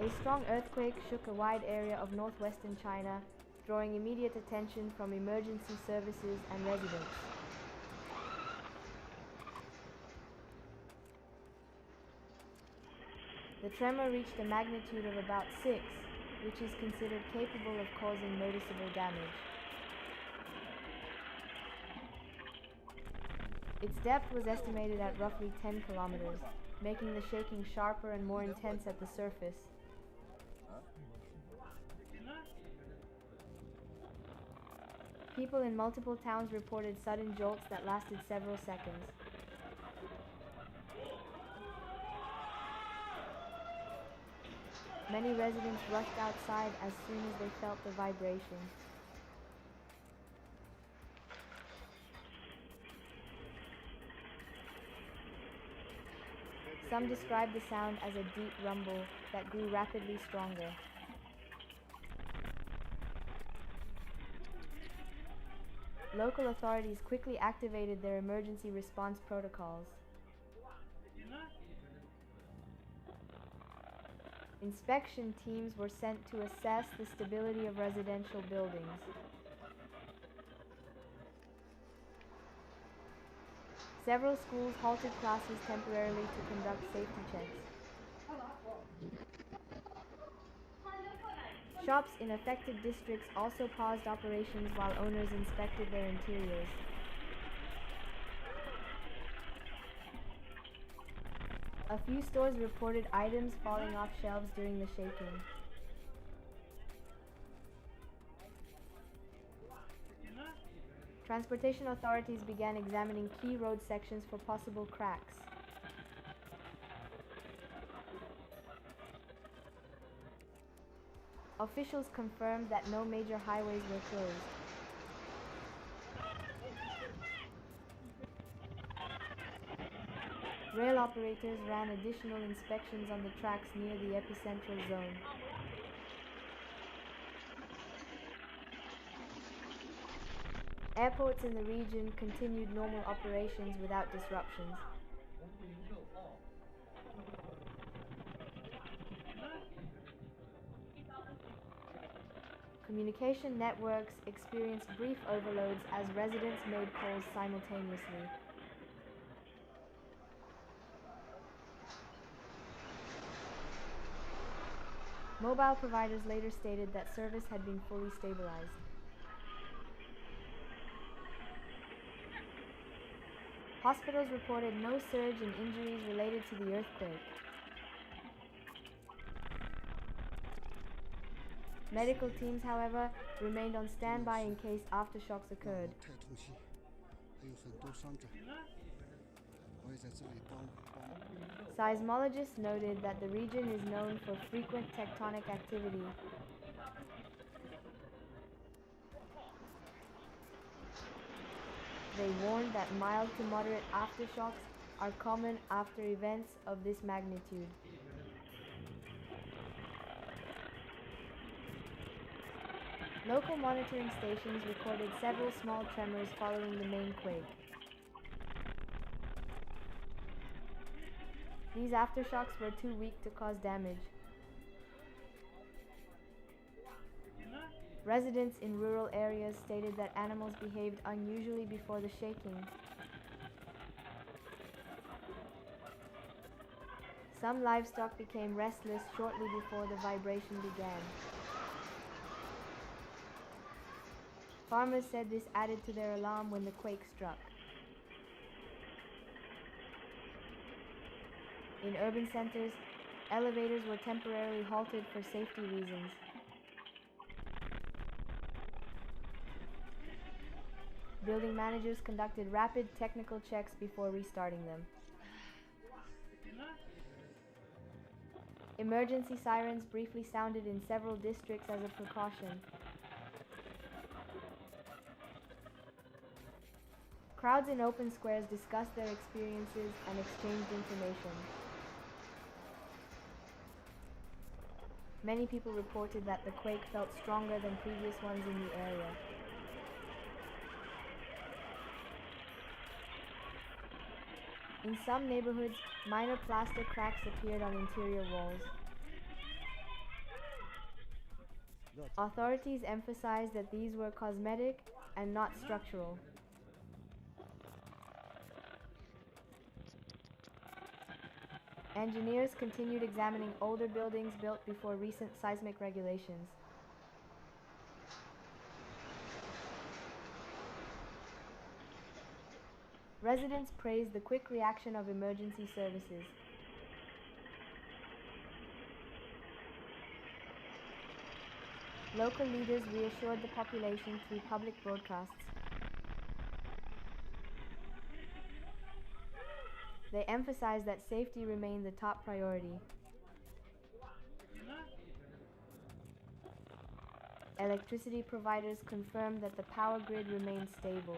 A strong earthquake shook a wide area of northwestern China, drawing immediate attention from emergency services and residents. The tremor reached a magnitude of about 6, which is considered capable of causing noticeable damage. Its depth was estimated at roughly 10 kilometers, making the shaking sharper and more intense at the surface. People in multiple towns reported sudden jolts that lasted several seconds. Many residents rushed outside as soon as they felt the vibration. Some described the sound as a deep rumble that grew rapidly stronger. Local authorities quickly activated their emergency response protocols. Inspection teams were sent to assess the stability of residential buildings. Several schools halted classes temporarily to conduct safety checks. Shops in affected districts also paused operations while owners inspected their interiors. A few stores reported items falling off shelves during the shaking. Transportation authorities began examining key road sections for possible cracks. Officials confirmed that no major highways were closed. Rail operators ran additional inspections on the tracks near the epicentral zone. Airports in the region continued normal operations without disruptions. Communication networks experienced brief overloads as residents made calls simultaneously. Mobile providers later stated that service had been fully stabilized. Hospitals reported no surge in injuries related to the earthquake. Medical teams, however, remained on standby in case aftershocks occurred. Seismologists noted that the region is known for frequent tectonic activity. They warned that mild to moderate aftershocks are common after events of this magnitude. Local monitoring stations recorded several small tremors following the main quake. These aftershocks were too weak to cause damage. Residents in rural areas stated that animals behaved unusually before the shaking. Some livestock became restless shortly before the vibration began. Farmers said this added to their alarm when the quake struck. In urban centers, elevators were temporarily halted for safety reasons. Building managers conducted rapid technical checks before restarting them. Emergency sirens briefly sounded in several districts as a precaution. Crowds in open squares discussed their experiences and exchanged information. Many people reported that the quake felt stronger than previous ones in the area. In some neighborhoods, minor plaster cracks appeared on interior walls. Authorities emphasized that these were cosmetic and not structural. Engineers continued examining older buildings built before recent seismic regulations. Residents praised the quick reaction of emergency services. Local leaders reassured the population through public broadcasts. They emphasized that safety remained the top priority. Electricity providers confirmed that the power grid remained stable.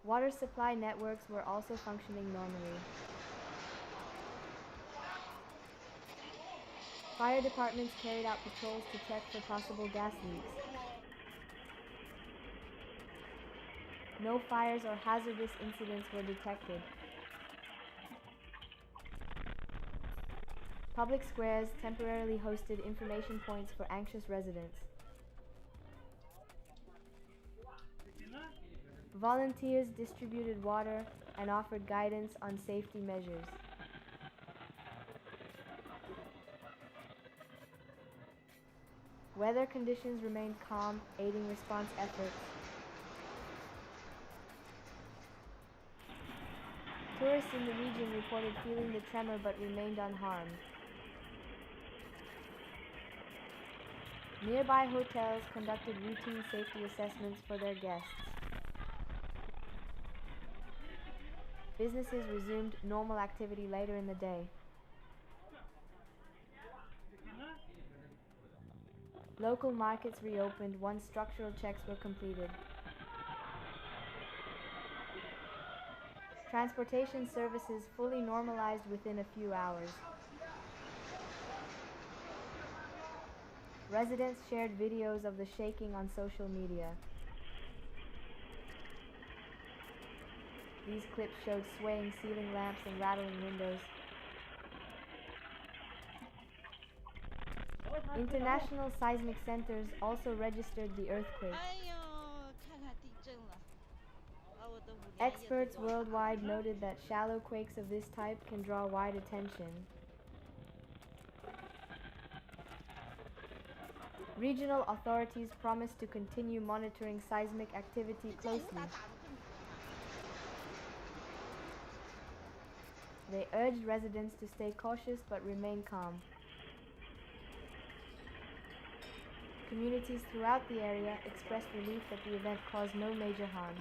Water supply networks were also functioning normally. Fire departments carried out patrols to check for possible gas leaks. No fires or hazardous incidents were detected. Public squares temporarily hosted information points for anxious residents. Volunteers distributed water and offered guidance on safety measures. Weather conditions remained calm, aiding response efforts. Tourists in the region reported feeling the tremor but remained unharmed. Nearby hotels conducted routine safety assessments for their guests. Businesses resumed normal activity later in the day. Local markets reopened once structural checks were completed. Transportation services fully normalized within a few hours. Residents shared videos of the shaking on social media. These clips showed swaying ceiling lamps and rattling windows. International seismic centers also registered the earthquake. Experts worldwide noted that shallow quakes of this type can draw wide attention. Regional authorities promised to continue monitoring seismic activity closely. They urged residents to stay cautious but remain calm. Communities throughout the area expressed relief that the event caused no major harm.